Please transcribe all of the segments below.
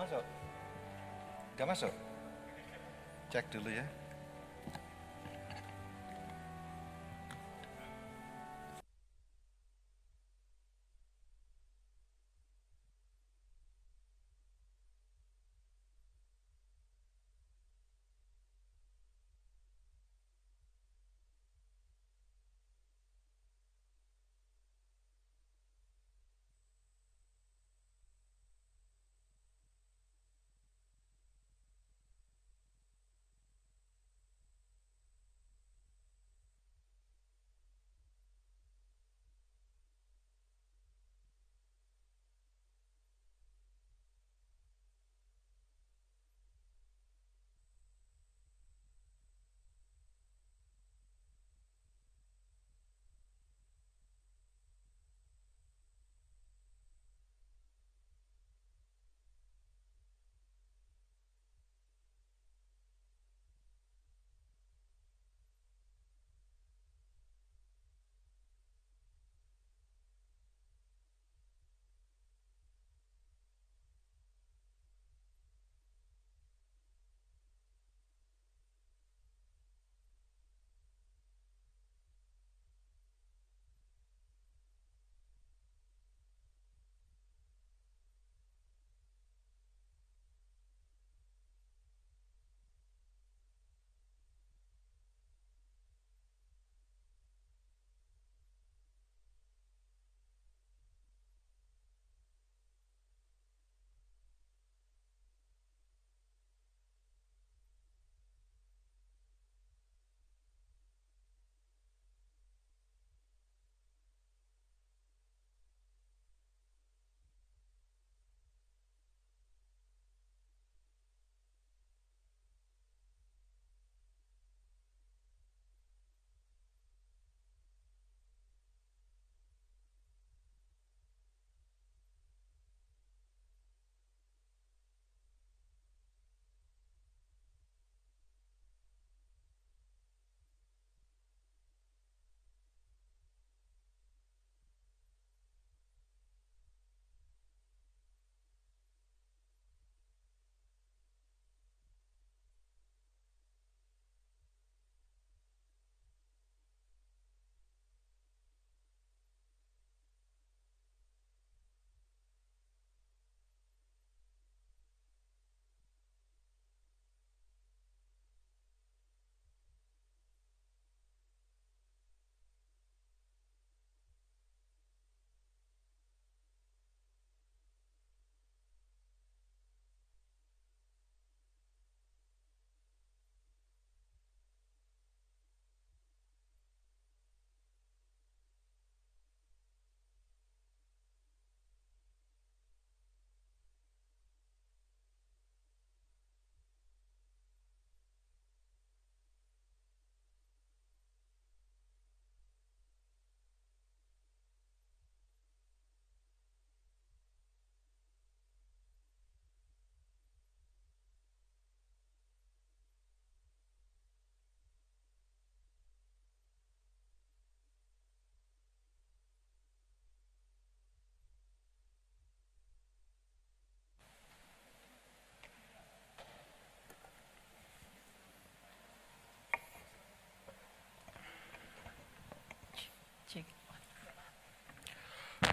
masuk. Udah masuk? Cek dulu ya.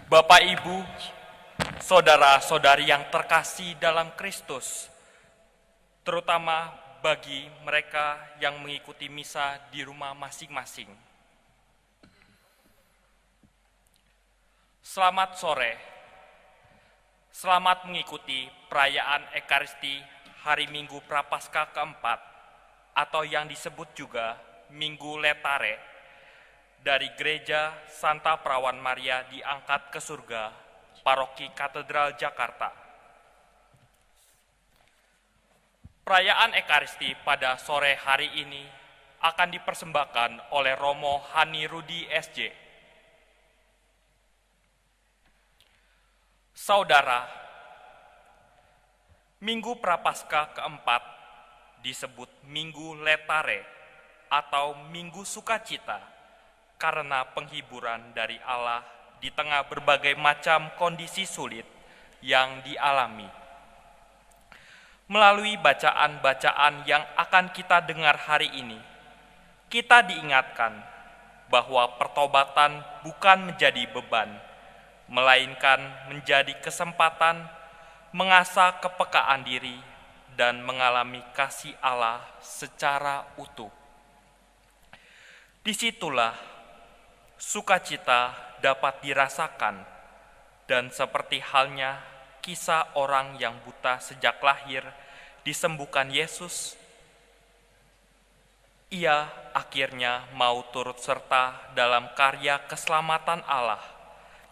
Bapak, Ibu, saudara-saudari yang terkasih dalam Kristus, terutama bagi mereka yang mengikuti misa di rumah masing-masing. Selamat sore, selamat mengikuti perayaan Ekaristi hari Minggu Prapaskah keempat atau yang disebut juga Minggu Letare dari Gereja Santa Perawan Maria diangkat ke surga, Paroki Katedral Jakarta. Perayaan Ekaristi pada sore hari ini akan dipersembahkan oleh Romo Hani Rudi SJ. Saudara, Minggu Prapaskah keempat disebut Minggu Letare atau Minggu Sukacita karena penghiburan dari Allah di tengah berbagai macam kondisi sulit yang dialami. Melalui bacaan-bacaan yang akan kita dengar hari ini, kita diingatkan bahwa pertobatan bukan menjadi beban, melainkan menjadi kesempatan mengasah kepekaan diri dan mengalami kasih Allah secara utuh. Disitulah sukacita dapat dirasakan, dan seperti halnya kisah orang yang buta sejak lahir disembuhkan Yesus, ia akhirnya mau turut serta dalam karya keselamatan Allah,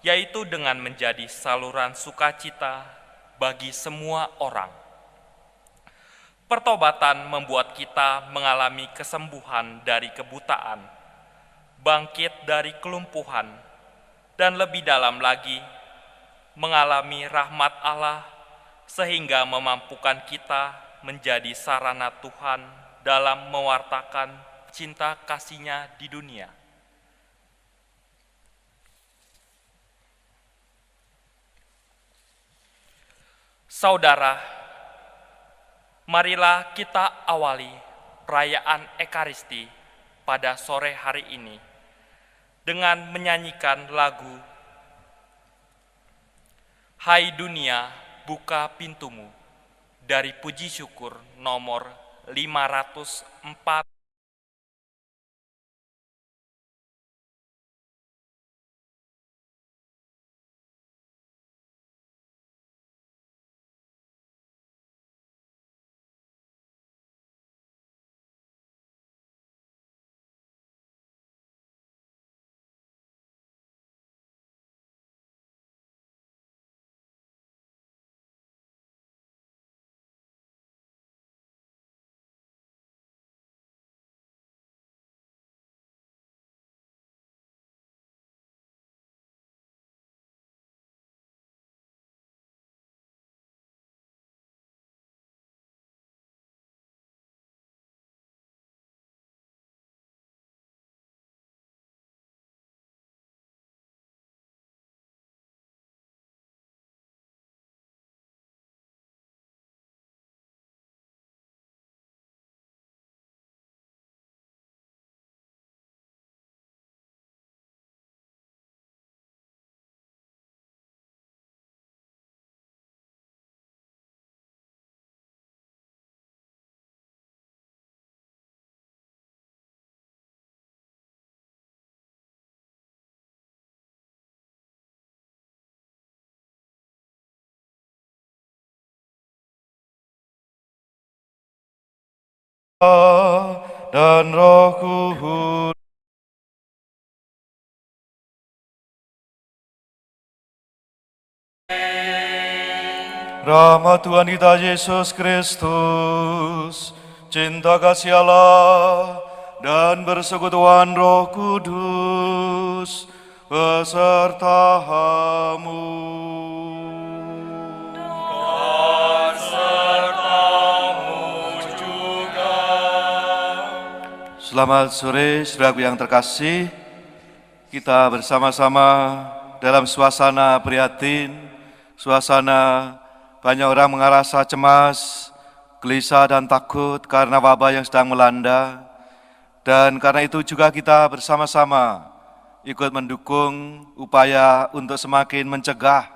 yaitu dengan menjadi saluran sukacita bagi semua orang. Pertobatan membuat kita mengalami kesembuhan dari kebutaan, bangkit dari kelumpuhan, dan lebih dalam lagi, mengalami rahmat Allah sehingga memampukan kita menjadi sarana Tuhan dalam mewartakan cinta kasih-Nya di dunia. Saudara, marilah kita awali perayaan Ekaristi pada sore hari ini dengan menyanyikan lagu Hai Dunia, Buka Pintumu dari Puji Syukur nomor 504. Dan Roh Kudus. Rahmat Tuhan kita Yesus Kristus, cinta kasih Allah, dan persekutuan Roh Kudus besertamu. Dan sertamu juga. Selamat sore, saudaraku yang terkasih. Kita bersama-sama dalam suasana prihatin, suasana banyak orang merasa cemas, gelisah dan takut karena wabah yang sedang melanda. Dan karena itu juga kita bersama-sama ikut mendukung upaya untuk semakin mencegah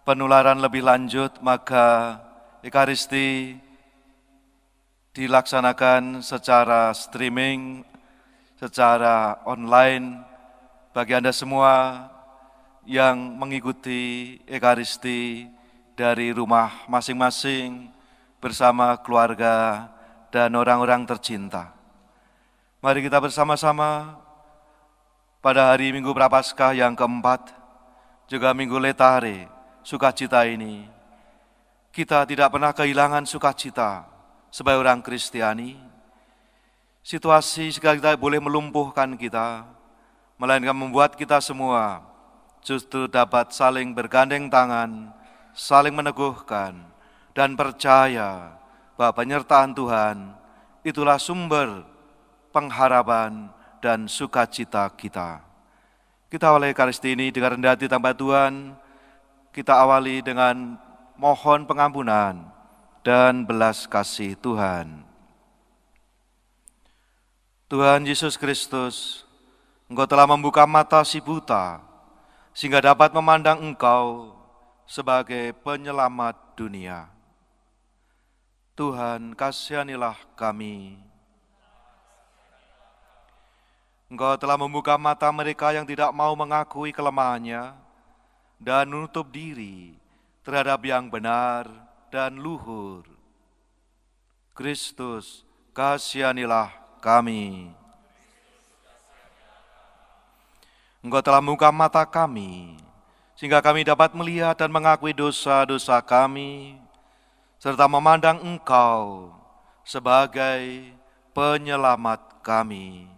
penularan lebih lanjut, maka Ekaristi dilaksanakan secara streaming, secara online bagi Anda semua yang mengikuti Ekaristi dari rumah masing-masing bersama keluarga dan orang-orang tercinta. Mari kita bersama-sama pada hari Minggu Prapaskah yang keempat, juga Minggu Letare, sukacita ini. Kita tidak pernah kehilangan sukacita sebagai orang Kristiani. Situasi sekali kita boleh melumpuhkan kita, melainkan membuat kita semua justru dapat saling bergandeng tangan, saling meneguhkan, dan percaya bahwa penyertaan Tuhan itulah sumber pengharapan dan sukacita kita. Kita awali Ekaristi ini dengan rendah hati tanpa Tuhan, kita awali dengan mohon pengampunan dan belas kasih Tuhan. Tuhan Yesus Kristus, Engkau telah membuka mata si buta, sehingga dapat memandang Engkau sebagai penyelamat dunia. Tuhan, kasihanilah kami. Engkau telah membuka mata mereka yang tidak mau mengakui kelemahannya dan menutup diri terhadap yang benar dan luhur. Kristus, kasihanilah kami. Engkau telah membuka mata kami, sehingga kami dapat melihat dan mengakui dosa-dosa kami, serta memandang Engkau sebagai penyelamat kami.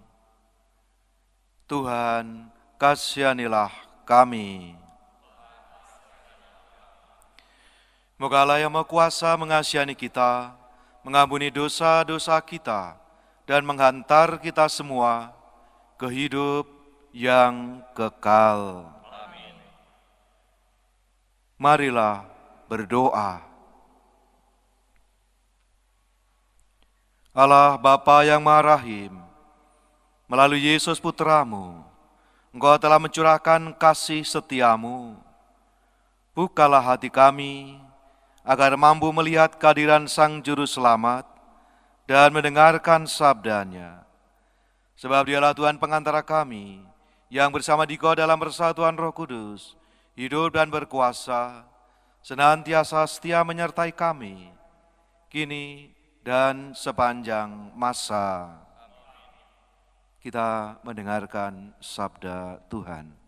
Tuhan, kasihanilah kami. Moga Allah yang Maha Kuasa mengasihi kita, mengampuni dosa-dosa kita, dan menghantar kita semua ke hidup yang kekal. Amin. Marilah berdoa. Allah Bapa yang Maha Rahim, melalui Yesus Putramu, Engkau telah mencurahkan kasih setiamu. Bukalah hati kami, agar mampu melihat kehadiran Sang Juru Selamat dan mendengarkan sabdanya. Sebab Dialah Tuhan pengantara kami, yang bersama Dikau dalam persatuan Roh Kudus, hidup dan berkuasa, senantiasa setia menyertai kami, kini dan sepanjang masa. Kita mendengarkan sabda Tuhan.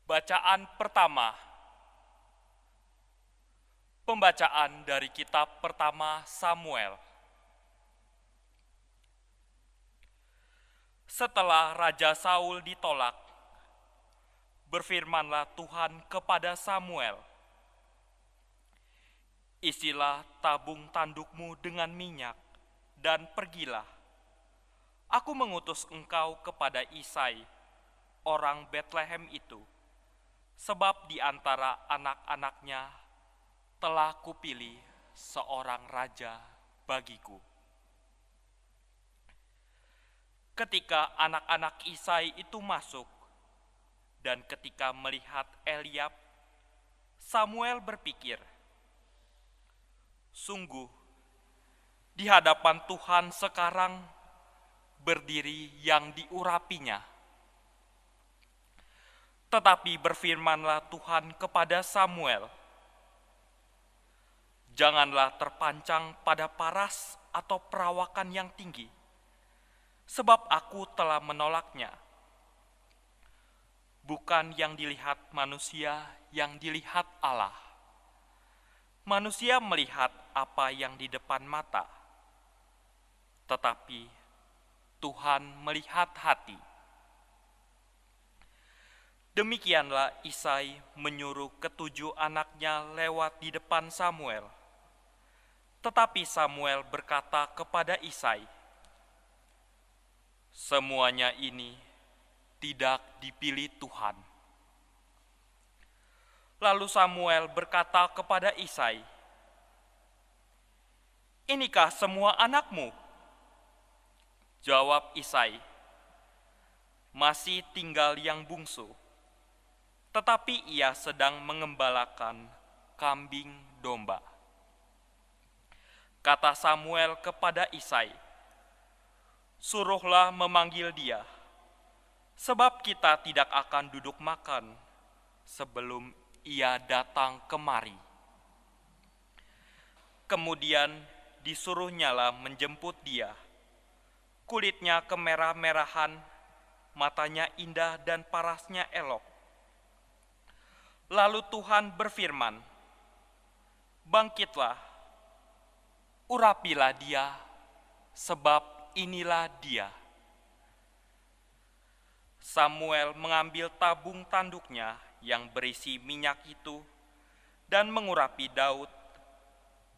Bacaan pertama. Pembacaan dari kitab pertama Samuel. Setelah Raja Saul ditolak, berfirmanlah Tuhan kepada Samuel, "Isilah tabung tandukmu dengan minyak, dan pergilah. Aku mengutus engkau kepada Isai, orang Betlehem itu, sebab di antara anak-anaknya telah kupilih seorang raja bagiku." Ketika anak-anak Isai itu masuk, dan ketika melihat Eliab, Samuel berpikir, "Sungguh, di hadapan Tuhan sekarang berdiri yang diurapinya." Tetapi berfirmanlah Tuhan kepada Samuel, "Janganlah terpancang pada paras atau perawakan yang tinggi, sebab aku telah menolaknya. Bukan yang dilihat manusia, yang dilihat Allah. Manusia melihat apa yang di depan mata, tetapi Tuhan melihat hati." Demikianlah Isai menyuruh ketujuh anaknya lewat di depan Samuel. Tetapi Samuel berkata kepada Isai, "Semuanya ini tidak dipilih Tuhan." Lalu Samuel berkata kepada Isai, "Inikah semua anakmu?" Jawab Isai, "Masih tinggal yang bungsu, tetapi ia sedang mengembalakan kambing domba." Kata Samuel kepada Isai, "Suruhlah memanggil dia, sebab kita tidak akan duduk makan sebelum ia datang kemari." Kemudian disuruhnyalah menjemput dia. Kulitnya kemerah-merahan, matanya indah dan parasnya elok. Lalu Tuhan berfirman, "Bangkitlah, urapilah dia, sebab inilah dia." Samuel mengambil tabung tanduknya yang berisi minyak itu dan mengurapi Daud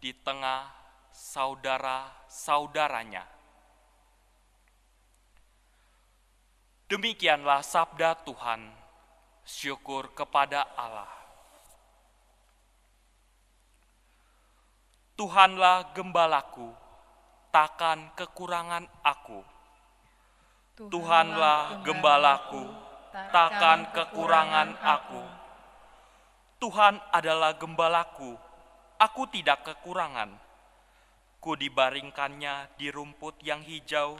di tengah saudara-saudaranya. Demikianlah sabda Tuhan, syukur kepada Allah. Tuhanlah gembalaku, takkan kekurangan aku. Tuhanlah gembalaku, takkan kekurangan aku. Tuhan adalah gembalaku, aku tidak kekurangan. Ku dibaringkannya di rumput yang hijau,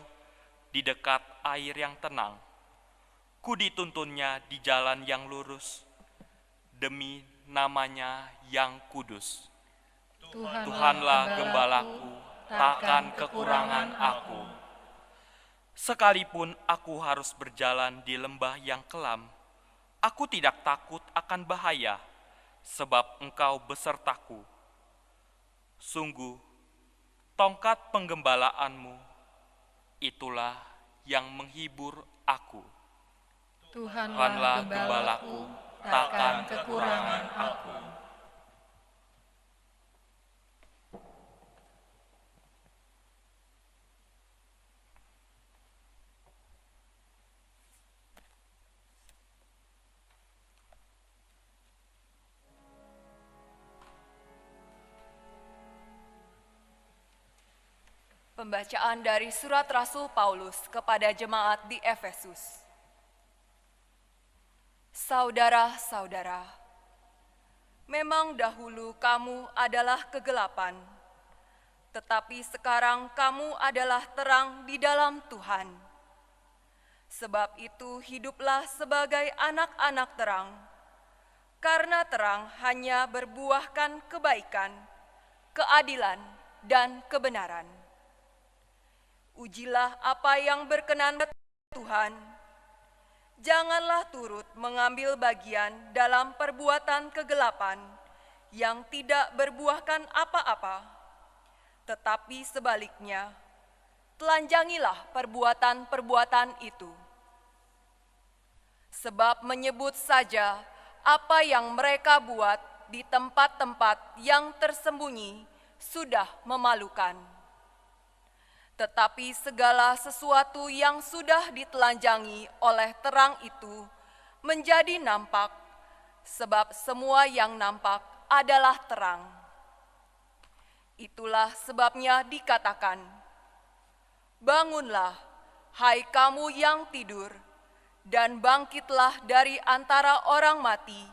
di dekat air yang tenang. Ku dituntunnya di jalan yang lurus, demi namanya yang kudus. Tuhanlah gembalaku, takkan kekurangan aku. Sekalipun aku harus berjalan di lembah yang kelam, aku tidak takut akan bahaya, sebab Engkau besertaku. Sungguh, tongkat penggembalaanmu, itulah yang menghibur aku. Tuhanlah gembalaku, takkan kekurangan aku. Pembacaan dari surat Rasul Paulus kepada jemaat di Efesus. Saudara-saudara, memang dahulu kamu adalah kegelapan, tetapi sekarang kamu adalah terang di dalam Tuhan. Sebab itu hiduplah sebagai anak-anak terang, karena terang hanya berbuahkan kebaikan, keadilan, dan kebenaran. Ujilah apa yang berkenan Tuhan. Janganlah turut mengambil bagian dalam perbuatan kegelapan yang tidak berbuahkan apa-apa, tetapi sebaliknya, telanjangilah perbuatan-perbuatan itu. Sebab menyebut saja apa yang mereka buat di tempat-tempat yang tersembunyi sudah memalukan. Tetapi segala sesuatu yang sudah ditelanjangi oleh terang itu menjadi nampak, sebab semua yang nampak adalah terang. Itulah sebabnya dikatakan, bangunlah, hai kamu yang tidur, dan bangkitlah dari antara orang mati,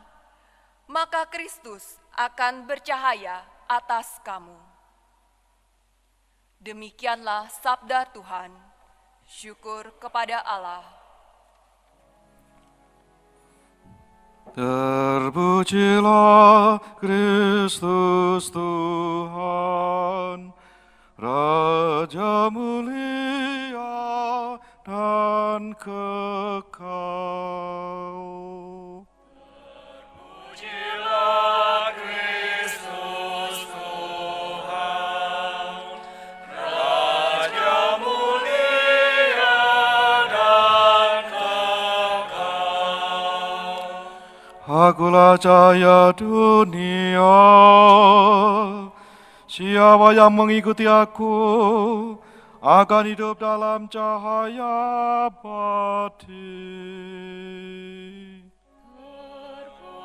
maka Kristus akan bercahaya atas kamu. Demikianlah sabda Tuhan. Syukur kepada Allah. Terpujilah Kristus Tuhan, Raja mulia dan kekal. Akulah cahaya dunia, siapa yang mengikuti aku akan hidup dalam cahaya abadi.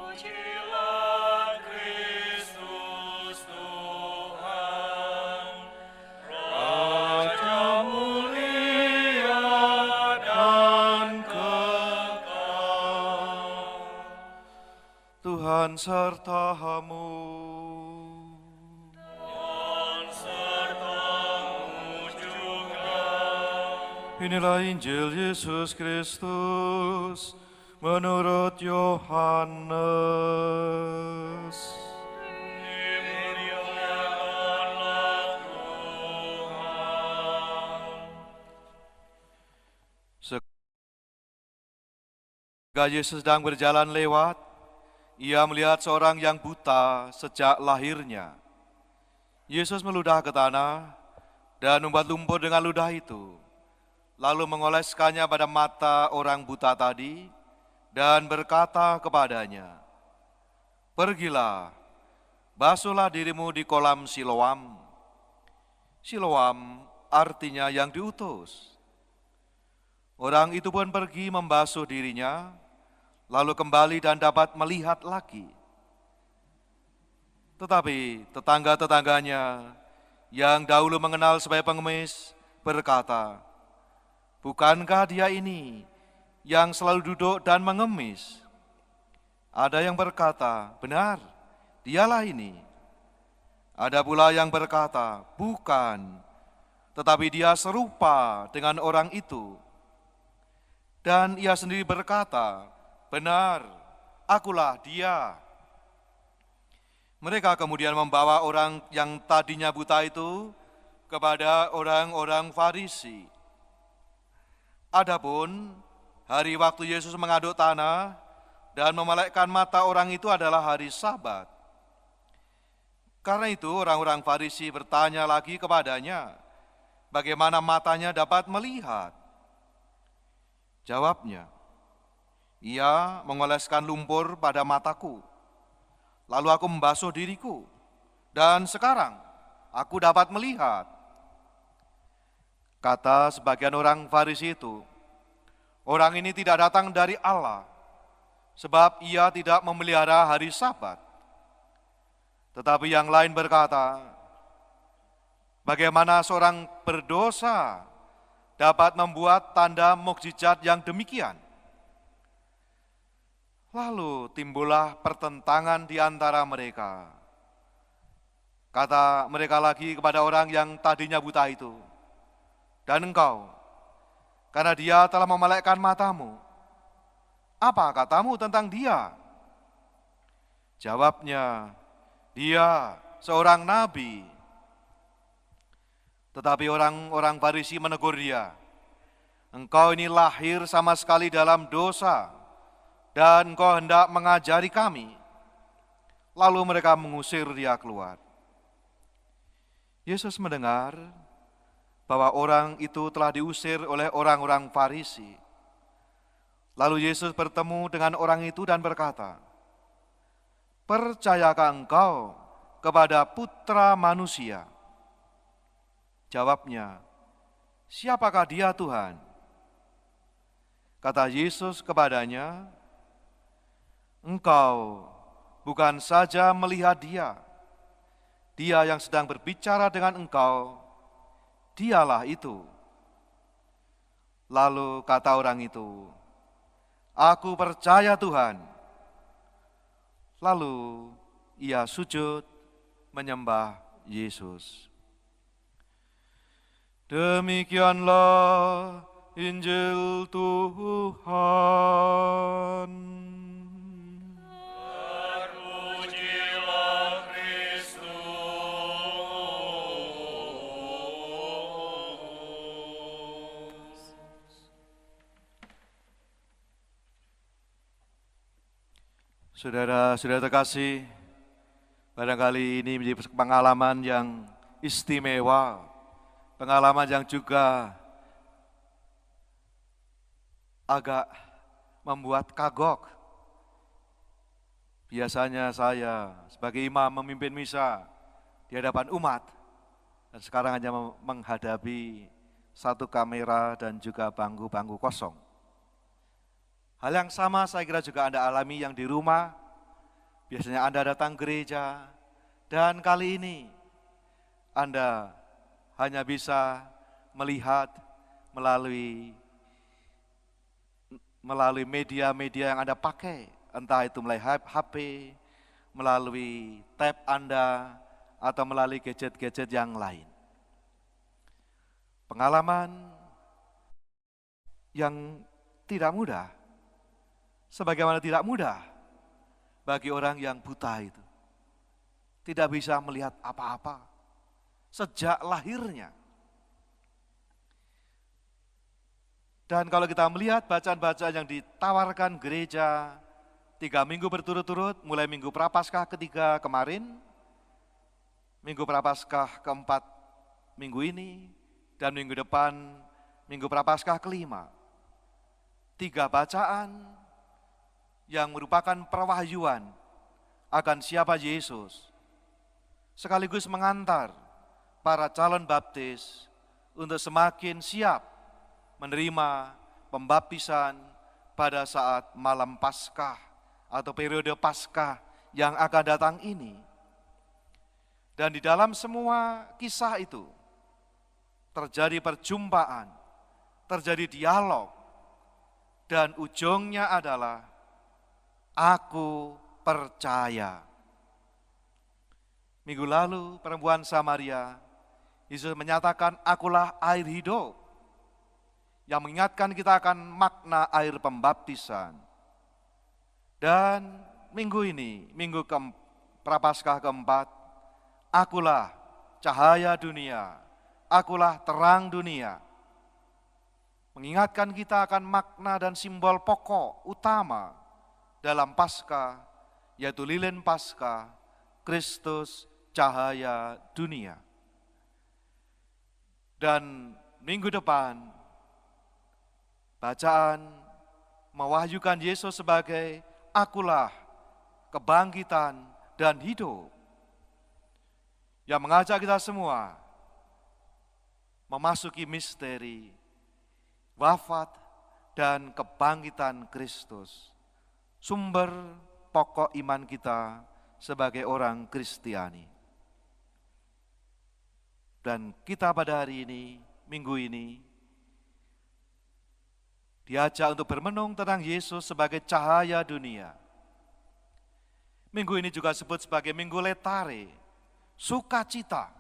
Terpujilah Kristus Tuhan, Raja mulia dan kekal. Tuhan sertamu. Dan sertamu juga. Inilah Injil Yesus Kristus menurut Yohanes. Dimuliakanlah Tuhan. Ketika Yesus sedang berjalan lewat, ia melihat seorang yang buta sejak lahirnya. Yesus meludah ke tanah dan membuat lumpur dengan ludah itu, lalu mengoleskannya pada mata orang buta tadi dan berkata kepadanya, "Pergilah, basuhlah dirimu di kolam Siloam. Siloam artinya yang diutus. Orang itu pun pergi membasuh dirinya, lalu kembali dan dapat melihat lagi. Tetapi tetangga-tetangganya yang dahulu mengenal sebagai pengemis berkata, "Bukankah dia ini yang selalu duduk dan mengemis?" Ada yang berkata, "Benar, dialah ini." Ada pula yang berkata, "Bukan, tetapi dia serupa dengan orang itu." Dan ia sendiri berkata, "Benar, akulah dia." Mereka kemudian membawa orang yang tadinya buta itu kepada orang-orang Farisi. Adapun hari waktu Yesus mengaduk tanah dan memelekkan mata orang itu adalah hari Sabat. Karena itu orang-orang Farisi bertanya lagi kepadanya, bagaimana matanya dapat melihat? Jawabnya, "Ia mengoleskan lumpur pada mataku, lalu aku membasuh diriku, dan sekarang aku dapat melihat." Kata sebagian orang Farisi itu, "Orang ini tidak datang dari Allah, sebab ia tidak memelihara hari Sabat." Tetapi yang lain berkata, "Bagaimana seorang berdosa dapat membuat tanda mukjizat yang demikian?" Lalu timbullah pertentangan di antara mereka. Kata mereka lagi kepada orang yang tadinya buta itu, "Dan engkau, karena dia telah memelekkan matamu, apa katamu tentang dia?" Jawabnya, "Dia seorang nabi." Tetapi orang-orang Farisi menegur dia, "Engkau ini lahir sama sekali dalam dosa, dan engkau hendak mengajari kami." Lalu mereka mengusir dia keluar. Yesus mendengar bahwa orang itu telah diusir oleh orang-orang Farisi. Lalu Yesus bertemu dengan orang itu dan berkata, "Percayakah engkau kepada Putra Manusia?" Jawabnya, "Siapakah dia, Tuhan?" Kata Yesus kepadanya, "Engkau bukan saja melihat dia, dia yang sedang berbicara dengan engkau, dialah itu." Lalu kata orang itu, "Aku percaya Tuhan." Lalu ia sujud menyembah Yesus. Demikianlah Injil Tuhan. Terpujilah Kristus. Saudara-saudara terkasih, barangkali ini menjadi pengalaman yang istimewa, pengalaman yang juga agak membuat kagok. Biasanya saya sebagai imam memimpin misa di hadapan umat, dan sekarang hanya menghadapi satu kamera dan juga bangku-bangku kosong. Hal yang sama saya kira juga Anda alami yang di rumah. Biasanya Anda datang gereja, dan kali ini Anda hanya bisa melihat melalui media-media yang Anda pakai, entah itu melalui HP, melalui tab Anda, atau melalui gadget-gadget yang lain. Pengalaman yang tidak mudah, sebagaimana tidak mudah bagi orang yang buta itu. Tidak bisa melihat apa-apa sejak lahirnya. Dan kalau kita melihat bacaan-bacaan yang ditawarkan gereja 3 minggu berturut-turut, mulai minggu Prapaskah ketiga kemarin, minggu Prapaskah keempat minggu ini, dan minggu depan minggu Prapaskah kelima. 3 bacaan yang merupakan perwahyuan akan siapa Yesus sekaligus mengantar para calon baptis untuk semakin siap menerima pembaptisan pada saat malam Paskah atau periode Paskah yang akan datang ini. Dan di dalam semua kisah itu terjadi perjumpaan, terjadi dialog, dan ujungnya adalah aku percaya. Minggu lalu perempuan Samaria, Yesus menyatakan akulah air hidup, yang mengingatkan kita akan makna air pembaptisan. Dan minggu ini, minggu Prapaskah keempat, akulah cahaya dunia, akulah terang dunia. Mengingatkan kita akan makna dan simbol pokok utama dalam Paskah, yaitu lilin Paskah, Kristus cahaya dunia. Dan minggu depan, bacaan mewahyukan Yesus sebagai akulah kebangkitan dan hidup, yang mengajak kita semua memasuki misteri wafat dan kebangkitan Kristus, sumber pokok iman kita sebagai orang Kristiani. Dan kita pada hari ini, minggu ini, diajak untuk bermenung tentang Yesus sebagai cahaya dunia. Minggu ini juga disebut sebagai Minggu Letare, sukacita.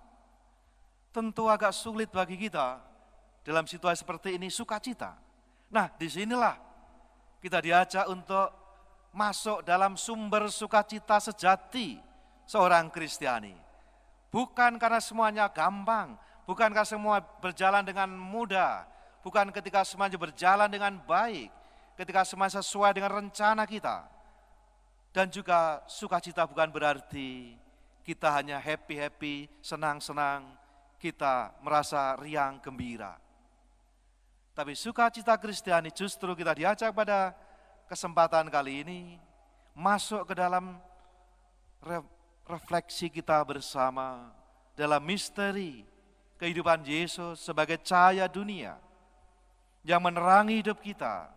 Tentu agak sulit bagi kita dalam situasi seperti ini, sukacita. Nah, disinilah kita diajak untuk masuk dalam sumber sukacita sejati seorang Kristiani. Bukan karena semuanya gampang, bukan karena semua berjalan dengan mudah, bukan ketika semuanya berjalan dengan baik, ketika semuanya sesuai dengan rencana kita. Dan juga sukacita bukan berarti kita hanya happy-happy, senang-senang, kita merasa riang gembira. Tapi sukacita Kristiani justru kita diajak pada kesempatan kali ini masuk ke dalam refleksi kita bersama dalam misteri kehidupan Yesus sebagai cahaya dunia yang menerangi hidup kita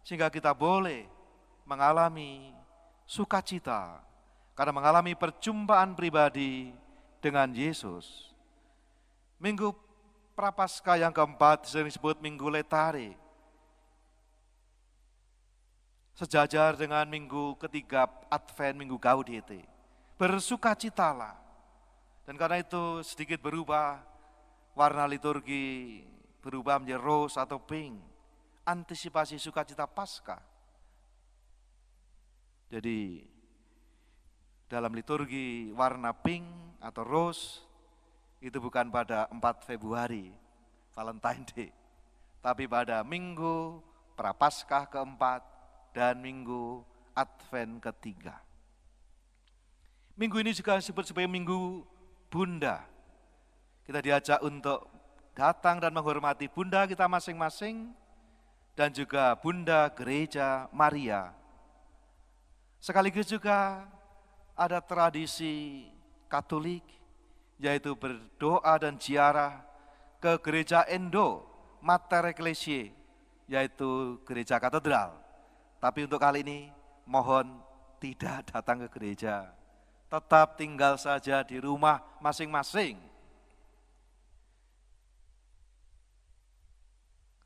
sehingga kita boleh mengalami sukacita karena mengalami perjumpaan pribadi dengan Yesus. Minggu Prapaskah yang keempat sering disebut Minggu Letare, sejajar dengan minggu ketiga Advent, Minggu Gaudete. Bersukacitalah. Dan karena itu sedikit berubah, warna liturgi berubah menjadi rose atau pink, antisipasi sukacita Paskah. Jadi dalam liturgi warna pink atau rose itu bukan pada 4 Februari, Valentine Day, tapi pada Minggu Prapaskah keempat dan Minggu Advent ketiga. Minggu ini juga disebut sebagai Minggu Bunda. Kita diajak untuk datang dan menghormati Bunda kita masing-masing dan juga Bunda Gereja Maria. Sekaligus juga ada tradisi Katolik, yaitu berdoa dan ziarah ke Gereja Endo Mater Ecclesiae, yaitu Gereja Katedral. Tapi untuk kali ini mohon tidak datang ke gereja, tetap tinggal saja di rumah masing-masing.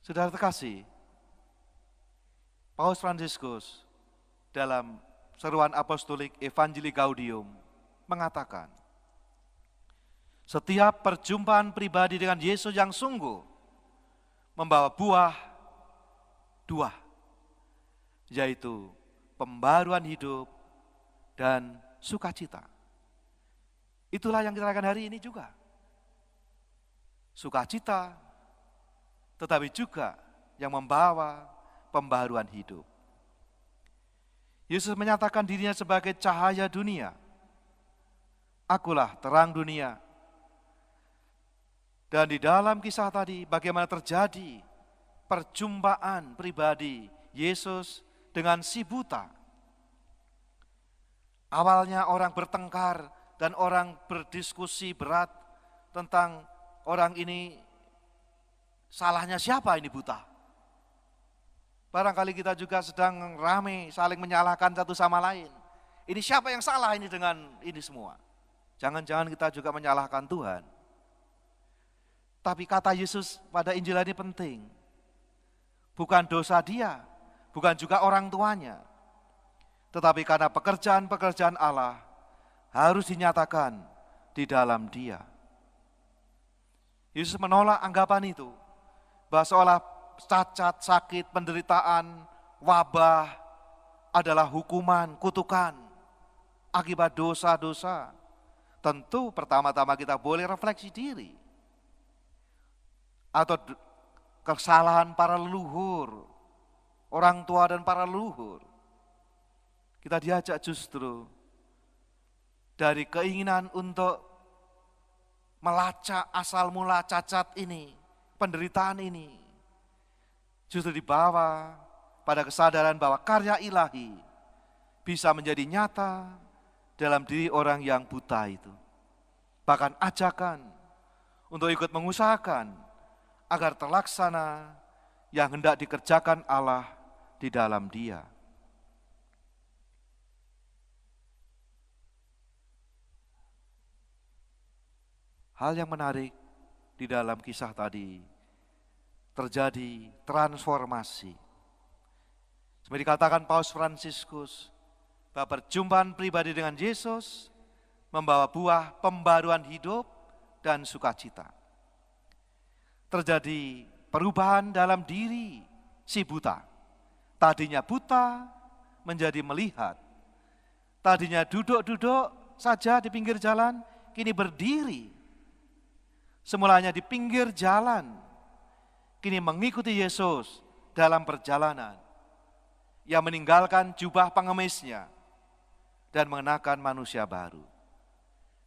Saudara terkasih, Paus Fransiskus dalam seruan apostolik Evangelii Gaudium mengatakan, setiap perjumpaan pribadi dengan Yesus yang sungguh membawa buah dua, yaitu pembaruan hidup dan sukacita. Itulah yang kita lakukan hari ini juga. Sukacita, tetapi juga yang membawa pembaruan hidup. Yesus menyatakan dirinya sebagai cahaya dunia. Akulah terang dunia. Dan di dalam kisah tadi bagaimana terjadi perjumpaan pribadi Yesus dengan si buta. Awalnya orang bertengkar dan orang berdiskusi berat tentang orang ini salahnya siapa ini buta. Barangkali kita juga sedang ramai saling menyalahkan satu sama lain. Ini siapa yang salah ini dengan ini semua? Jangan-jangan kita juga menyalahkan Tuhan. Tapi kata Yesus pada Injil ini penting. Bukan dosa dia, bukan juga orang tuanya. Tetapi karena pekerjaan-pekerjaan Allah harus dinyatakan di dalam dia. Yesus menolak anggapan itu, bahwa seolah cacat, sakit, penderitaan, wabah adalah hukuman, kutukan akibat dosa-dosa. Tentu pertama-tama kita boleh refleksi diri. Atau kesalahan para leluhur, orang tua dan para leluhur. Kita diajak justru dari keinginan untuk melacak asal mula cacat ini, penderitaan ini, justru dibawa pada kesadaran bahwa karya ilahi bisa menjadi nyata dalam diri orang yang buta itu. Bahkan ajakan untuk ikut mengusahakan agar terlaksana yang hendak dikerjakan Allah di dalam dia. Hal yang menarik di dalam kisah tadi, terjadi transformasi. Seperti dikatakan Paus Fransiskus, bahwa perjumpaan pribadi dengan Yesus membawa buah pembaruan hidup dan sukacita. Terjadi perubahan dalam diri si buta. Tadinya buta menjadi melihat. Tadinya duduk-duduk saja di pinggir jalan, kini berdiri. Semulanya di pinggir jalan, kini mengikuti Yesus dalam perjalanan. Ia meninggalkan jubah pengemisnya dan mengenakan manusia baru.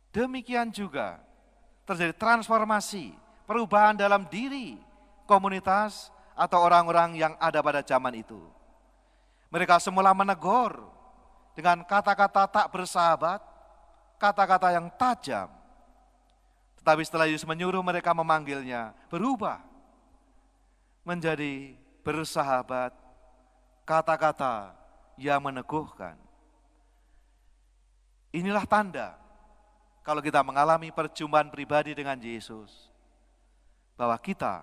Demikian juga terjadi transformasi, perubahan dalam diri komunitas atau orang-orang yang ada pada zaman itu. Mereka semula menegur dengan kata-kata tak bersahabat, kata-kata yang tajam. Tetapi setelah Yesus menyuruh mereka memanggilnya, berubah menjadi bersahabat, kata-kata yang meneguhkan. Inilah tanda kalau kita mengalami perjumpaan pribadi dengan Yesus, bahwa kita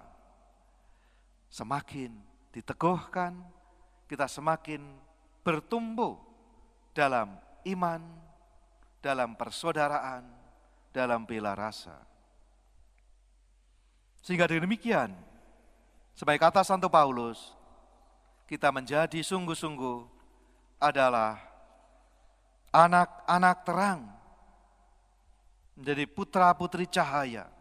semakin diteguhkan, kita semakin bertumbuh dalam iman, dalam persaudaraan, dalam bela rasa. Sehingga demikian, sebagai kata Santo Paulus, kita menjadi sungguh-sungguh adalah anak-anak terang, menjadi putra-putri cahaya.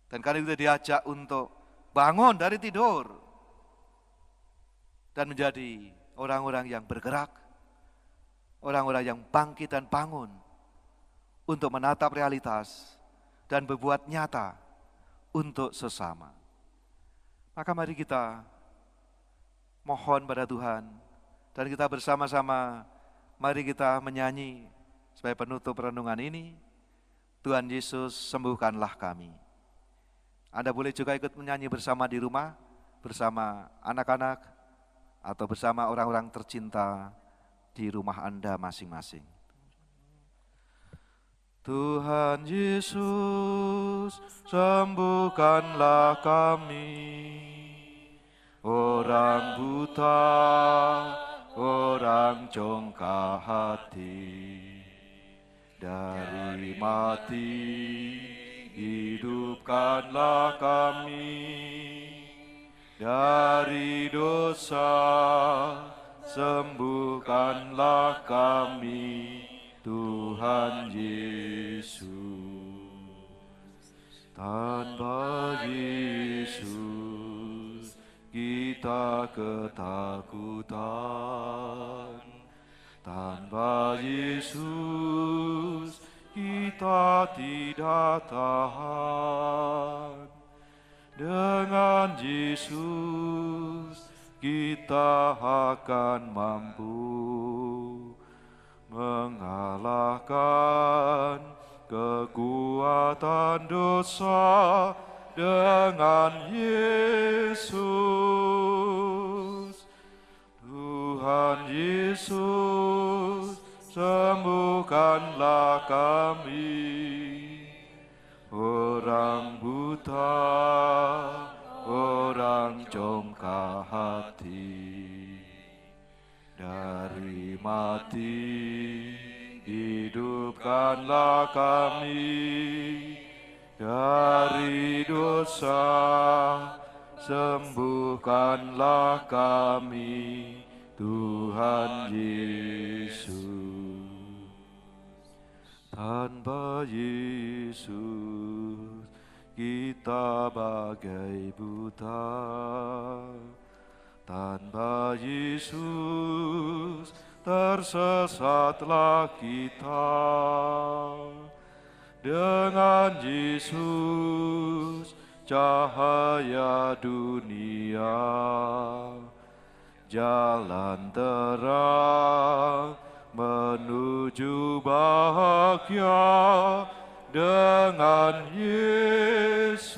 Dan karena kita diajak untuk bangun dari tidur dan menjadi orang-orang yang bergerak, orang-orang yang bangkit dan bangun untuk menatap realitas dan berbuat nyata untuk sesama. Maka mari kita mohon pada Tuhan dan kita bersama-sama mari kita menyanyi sebagai penutup renungan ini, Tuhan Yesus sembuhkanlah kami. Anda boleh juga ikut menyanyi bersama di rumah, bersama anak-anak, atau bersama orang-orang tercinta di rumah Anda masing-masing. Tuhan Yesus, sembuhkanlah kami, orang buta, orang congkak hati, dari mati hidupkanlah kami, dari dosa sembuhkanlah kami, Tuhan Yesus. Tanpa Yesus kita ketakutan, tanpa Yesus kita tidak tahan. Dengan Yesus kita akan mampu mengalahkan kekuatan dosa dengan Yesus. Tuhan Yesus, sembuhkanlah kami. Orang buta, orang congkak hati, dari mati hidupkanlah kami, dari dosa sembuhkanlah kami, Tuhan Yesus. Tanpa Yesus kita bagai buta. Tanpa Yesus tersesatlah kita. Dengan Yesus cahaya dunia, jalan terang menuju bahagia. Dengan Yesus,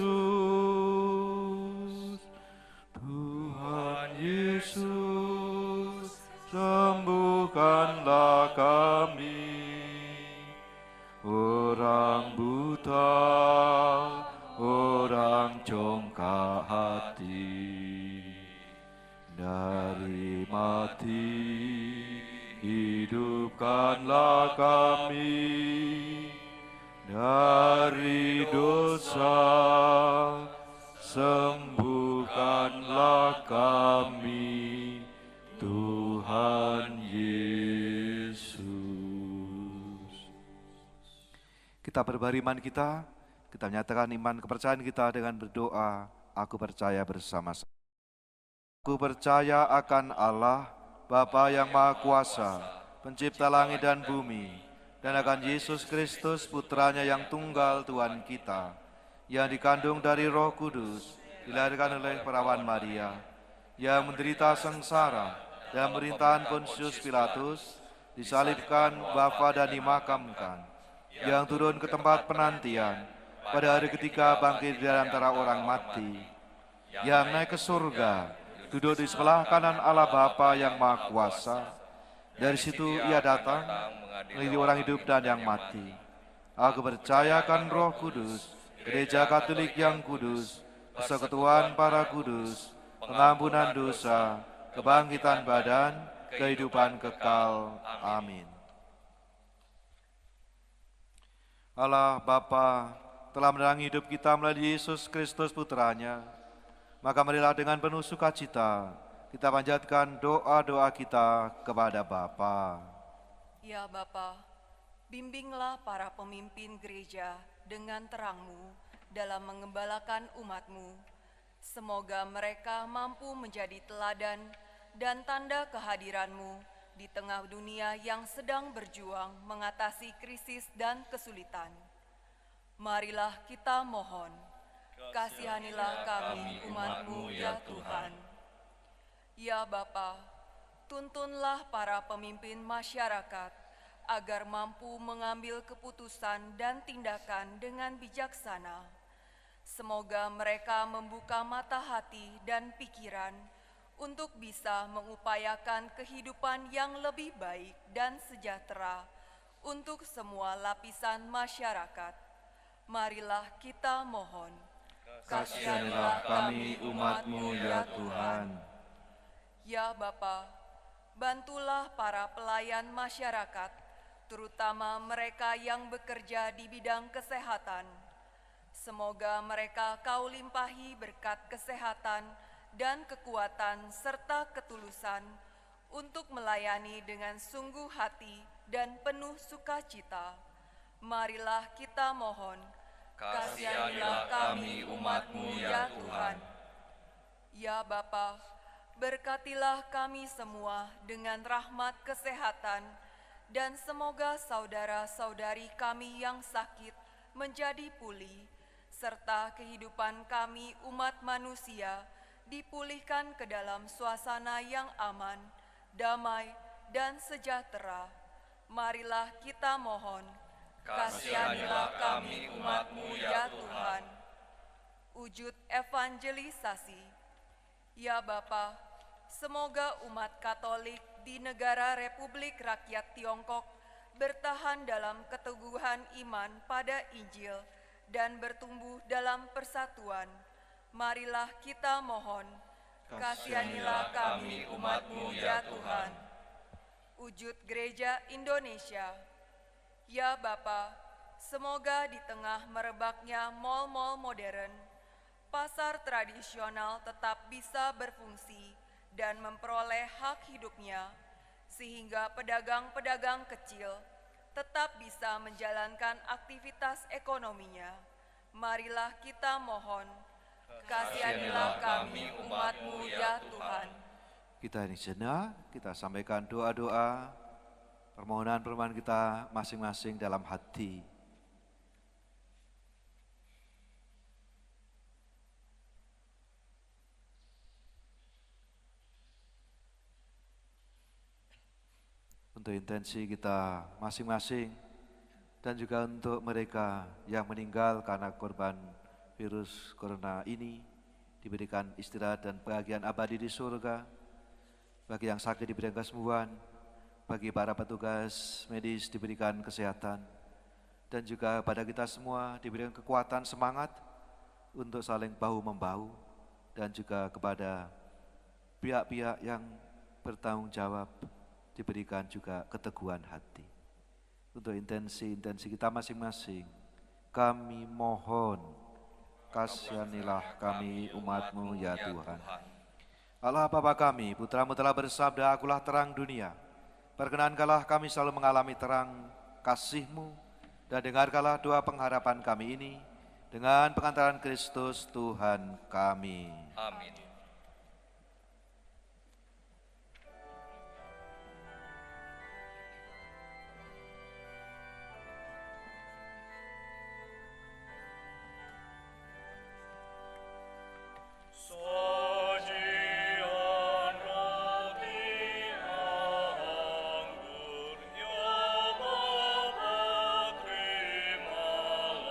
Tuhan Yesus, sembuhkanlah kami. Orang buta, orang congkak hati, dari mati hidupkanlah kami, dari dosa sembuhkanlah kami, Tuhan Yesus. Kita berbari iman kita nyatakan iman kepercayaan kita dengan berdoa. Aku percaya bersama-sama. Aku percaya akan Allah, Bapa yang Maha Kuasa, pencipta langit dan bumi, dan akan Yesus Kristus, putranya yang tunggal Tuhan kita, yang dikandung dari Roh Kudus, dilahirkan oleh perawan Maria, yang menderita sengsara dan pemerintahan Pontius Pilatus, disalibkan, wafat dan dimakamkan, yang turun ke tempat penantian, pada hari ketiga bangkit dari antara orang mati, yang naik ke surga, duduk di sebelah kanan Allah Bapa yang Maha Kuasa. Dari situ ia datang mengadili orang hidup dan yang mati. Aku percayakan Roh Kudus, Gereja Katolik yang kudus, persekutuan para kudus, pengampunan dosa, kebangkitan badan, kehidupan kekal. Amin. Allah Bapa telah menerangi hidup kita melalui Yesus Kristus Putranya. Maka marilah dengan penuh sukacita kita panjatkan doa-doa kita kepada Bapa. Ya Bapa, bimbinglah para pemimpin gereja dengan terang-Mu dalam mengembalakan umat-Mu. Semoga mereka mampu menjadi teladan dan tanda kehadiran-Mu di tengah dunia yang sedang berjuang mengatasi krisis dan kesulitan. Marilah kita mohon, kasihanilah kami umat-Mu ya Tuhan. Ya Bapa, tuntunlah para pemimpin masyarakat agar mampu mengambil keputusan dan tindakan dengan bijaksana. Semoga mereka membuka mata hati dan pikiran untuk bisa mengupayakan kehidupan yang lebih baik dan sejahtera untuk semua lapisan masyarakat. Marilah kita mohon, kasihanilah kami umat-Mu ya Tuhan. Ya Bapa, bantulah para pelayan masyarakat, terutama mereka yang bekerja di bidang kesehatan. Semoga mereka Kau limpahi berkat kesehatan dan kekuatan serta ketulusan untuk melayani dengan sungguh hati dan penuh sukacita. Marilah kita mohon, kasihanilah kami umat-Mu ya Tuhan. Ya Bapa, berkatilah kami semua dengan rahmat kesehatan, dan semoga saudara-saudari kami yang sakit menjadi pulih, serta kehidupan kami umat manusia dipulihkan ke dalam suasana yang aman, damai, dan sejahtera. Marilah kita mohon, kasihanilah kami umat-Mu ya Tuhan. Wujud evangelisasi. Ya Bapa, semoga umat Katolik di negara Republik Rakyat Tiongkok bertahan dalam keteguhan iman pada Injil dan bertumbuh dalam persatuan. Marilah kita mohon, kasihanilah kami umat-Mu ya Tuhan. Wujud Gereja Indonesia. Ya Bapa, semoga di tengah merebaknya mal-mal modern, pasar tradisional tetap bisa berfungsi dan memperoleh hak hidupnya, sehingga pedagang-pedagang kecil tetap bisa menjalankan aktivitas ekonominya. Marilah kita mohon, kasihanilah kami umat-Mu ya Tuhan. Kita ini sejenak, kita sampaikan doa-doa, permohonan-permohonan kita masing-masing dalam hati. Untuk intensi kita masing-masing dan juga untuk mereka yang meninggal karena korban virus corona ini diberikan istirahat dan kebahagiaan abadi di surga. Bagi yang sakit diberikan kesembuhan, bagi para petugas medis diberikan kesehatan, dan juga pada kita semua diberikan kekuatan semangat untuk saling bahu-membahu, dan juga kepada pihak-pihak yang bertanggung jawab diberikan juga keteguhan hati. Untuk intensi-intensi kita masing-masing, kami mohon, kasihanilah kami umat-Mu ya Tuhan. Allah Bapa kami, Putra-Mu telah bersabda, akulah terang dunia. Perkenankanlah kami selalu mengalami terang kasih-Mu, dan dengarkanlah doa pengharapan kami ini, dengan pengantaran Kristus Tuhan kami. Amin. Sajian roti anggur, ya Bapa terimalah.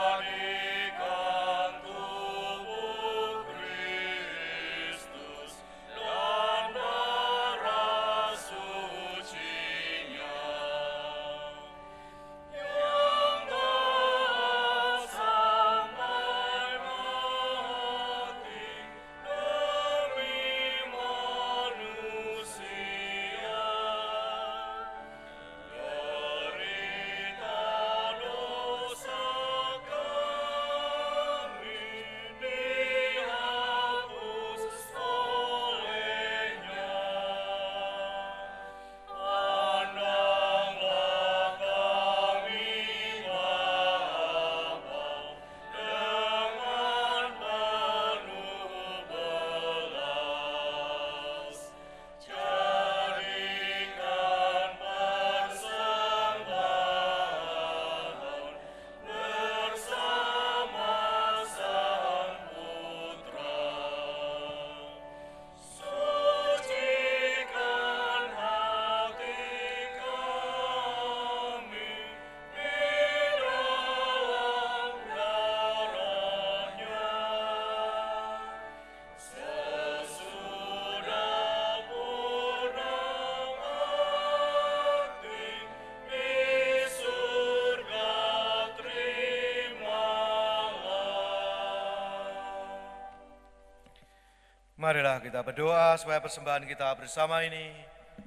Jadikan tubuh Kristus dan darah suci-Nya, yang taat sampai mati demi manusia. Derita dosa kami dihapus oleh-Nya. Pandanglah kami, Bapa, dengan penuh belas. Jadikan persembahan bersama Sang Putra. Sucikan hati kami di dalam darah-Nya. Sesudah punang akti di surga terimalah. Marilah kita berdoa supaya persembahan kita bersama ini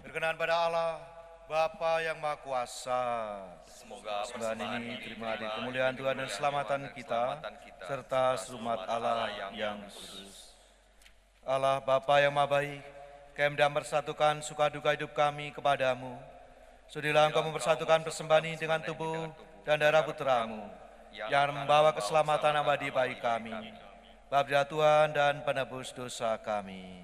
berkenan pada Allah, Bapa yang Maha Kuasa. Semoga Persembahan ini terima di kemuliaan Tuhan dan keselamatan kita, serta serumat Allah yang kudus. Allah Bapa yang Maha Baik, Kami dan mempersatukan suka duka hidup kami kepadamu. Sudilah Engkau mempersatukan persembahan ini dengan tubuh dan darah Putra-Mu, yang membawa keselamatan abadi bagi kami, Bapa Tuhan dan penebus dosa kami.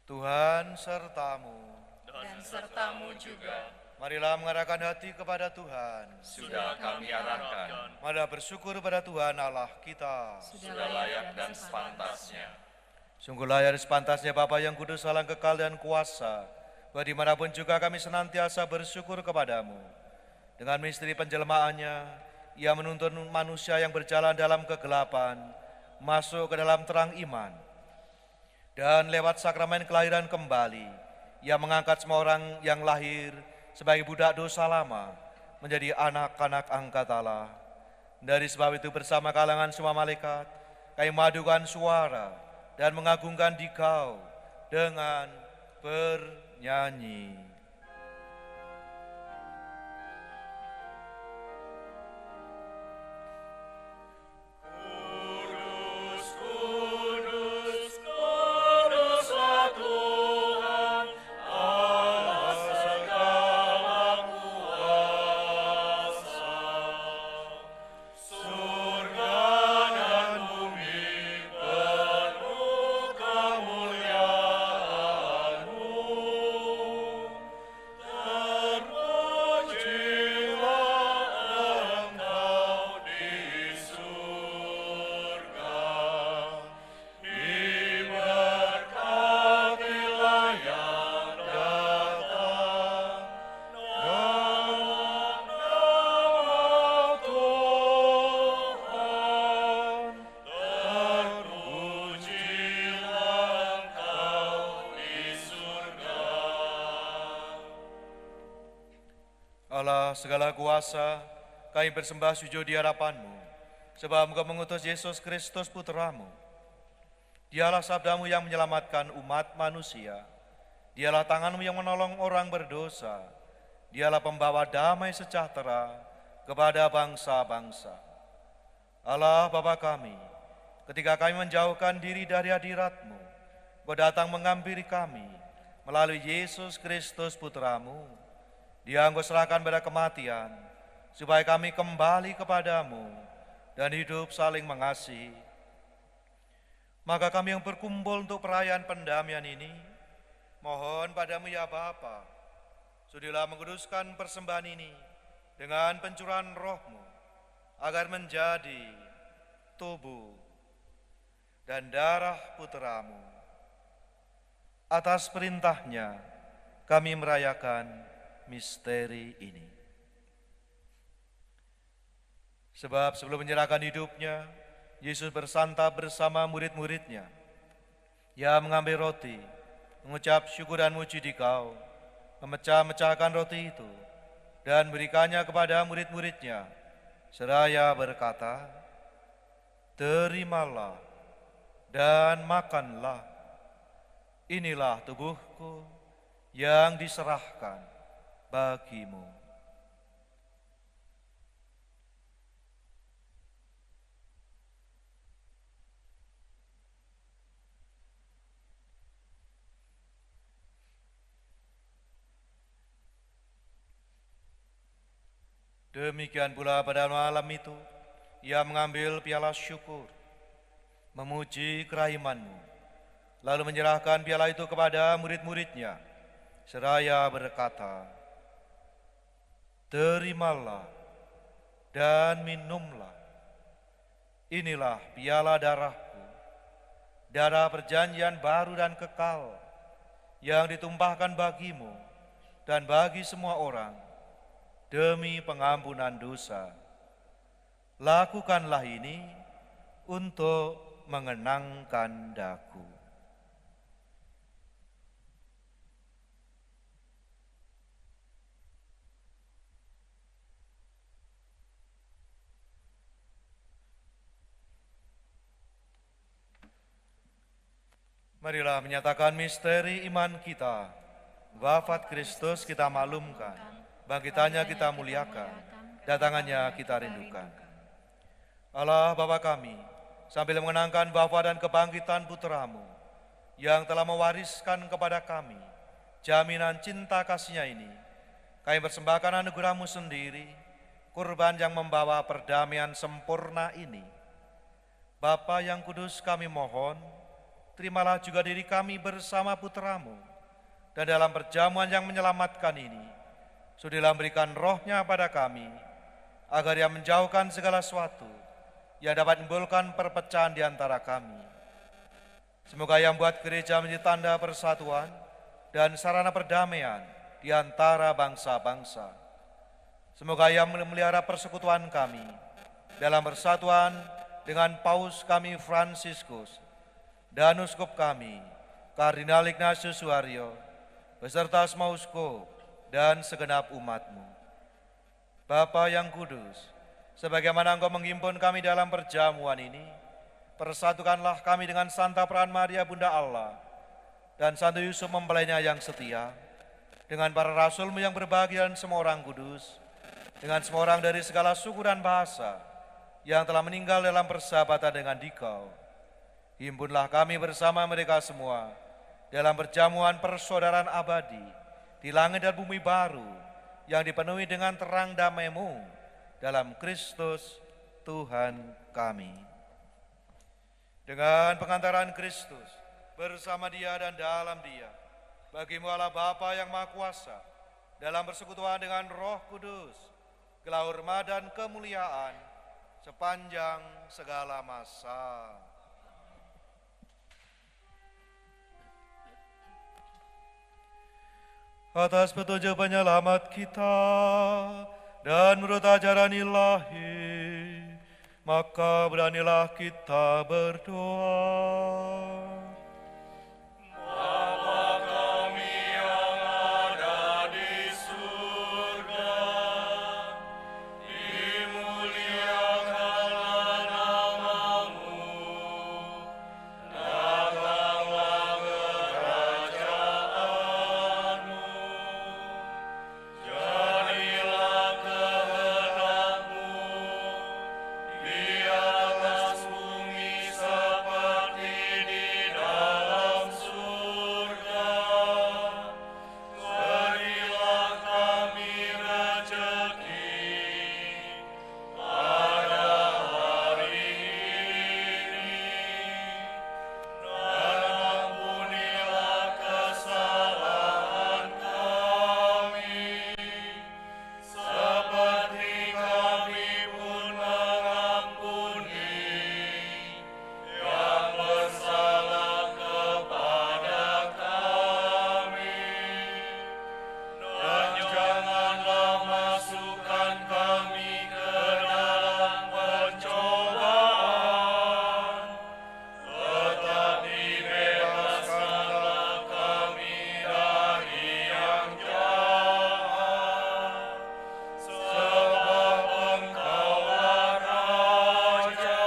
Tuhan sertamu. Dan sertamu juga. Marilah mengarahkan hati kepada Tuhan. Sudah kami arahkan, Marilah bersyukur pada Tuhan Allah kita. sudah layak dan sepantasnya. Sungguh layak sepantasnya Bapa yang kudus, Allah yang kekal dan kuasa, bahwa dimanapun juga kami senantiasa bersyukur kepadamu. Dengan misteri penjelmaannya, ia menuntun manusia yang berjalan dalam kegelapan, masuk ke dalam terang iman. Dan lewat sakramen kelahiran kembali, ia mengangkat semua orang yang lahir sebagai budak dosa lama, menjadi anak-anak angkat Allah. Dari sebab itu bersama kalangan semua malaikat, kami memadukan suara dan mengagungkan Dikau dengan bernyanyi. Allah segala kuasa, kami bersembah sujud di hadapan-Mu, sebab Engkau mengutus Yesus Kristus Putra-Mu. Dialah sabda-Mu yang menyelamatkan umat manusia. Dialah tangan-Mu yang menolong orang berdosa. Dialah pembawa damai sejahtera kepada bangsa-bangsa. Allah Bapa kami, ketika kami menjauhkan diri dari hadirat-Mu, Engkau datang menghampiri kami melalui Yesus Kristus Putra-Mu. Dia Engkau serahkan pada kematian, supaya kami kembali kepadamu dan hidup saling mengasihi. Maka kami yang berkumpul untuk perayaan pendamaian ini, mohon padamu ya Bapa, sudilah menguduskan persembahan ini dengan pencurahan Roh-Mu, agar menjadi tubuh dan darah Putra-Mu. Atas perintahnya kami merayakan misteri ini. Sebab sebelum menyerahkan hidupnya, Yesus bersantap bersama murid-muridnya. Ia mengambil roti, mengucap syukur dan muji Dikau, memecah-mecahkan roti itu, dan berikannya kepada murid-muridnya, seraya berkata, "Terimalah dan makanlah, inilah tubuhku yang diserahkan bagimu." Demikian pula pada malam itu, ia mengambil piala syukur, memuji kerahiman-Mu, lalu menyerahkan piala itu kepada murid-muridnya, seraya berkata, "Terimalah dan minumlah, inilah piala darah-Ku, darah perjanjian baru dan kekal, yang ditumpahkan bagimu dan bagi semua orang, demi pengampunan dosa. Lakukanlah ini untuk mengenangkan Daku." Marilah menyatakan misteri iman kita. Wafat Kristus kita maklumkan, bangkitannya kita muliakan, datangannya kita rindukan. Allah Bapa kami, sambil mengenangkan wafat dan kebangkitan Putra-Mu, yang telah mewariskan kepada kami jaminan cinta kasih-Nya ini, kami persembahkan anugerah-Mu sendiri, kurban yang membawa perdamaian sempurna ini. Bapa yang kudus, kami mohon, terimalah juga diri kami bersama Putra-Mu, dan dalam perjamuan yang menyelamatkan ini, sudilah berikan Roh-Nya pada kami, agar Ia menjauhkan segala sesuatu yang dapat menimbulkan perpecahan di antara kami, Semoga yang buat gereja menjadi tanda persatuan dan sarana perdamaian di antara bangsa-bangsa. Semoga yang memelihara persekutuan kami dalam persatuan dengan Paus kami Fransiskus dan Uskup kami Kardinal Ignatius Suharyo beserta semua uskup dan segenap umat-Mu. Bapa yang kudus, sebagaimana Engkau menghimpun kami dalam perjamuan ini, persatukanlah kami dengan Santa Peran Maria Bunda Allah dan Santo Yusuf mempelainya yang setia, dengan para rasul-Mu yang berbahagia dan semua orang kudus, dengan semua orang dari segala suku dan bahasa yang telah meninggal dalam persahabatan dengan Dikau. Himpunlah kami bersama mereka semua dalam perjamuan persaudaraan abadi di langit dan bumi baru yang dipenuhi dengan terang damai-Mu dalam Kristus Tuhan kami. Dengan pengantaran Kristus, bersama Dia dan dalam Dia, bagi-Mu Allah Bapa yang Maha Kuasa, dalam persekutuan dengan Roh Kudus, segala hormat dan kemuliaan sepanjang segala masa. Atas petunjuk penyelamat kita dan menurut ajaran ilahi, maka beranilah kita berdoa. Bapa kami yang ada di surga, dimuliakanlah nama-Mu, datanglah kerajaan-Mu, jadilah kehendak-Mu di atas bumi seperti di dalam surga. Berilah kami rezeki pada hari ini, dan ampunilah kesalahan kami, seperti kami pun mengampuni yang bersalah kepada kami. Dan janganlah masukkan kami ke dalam pencobaan, tetapi bebaskanlah kami dari yang jahat. Sebab Engkaulah Raja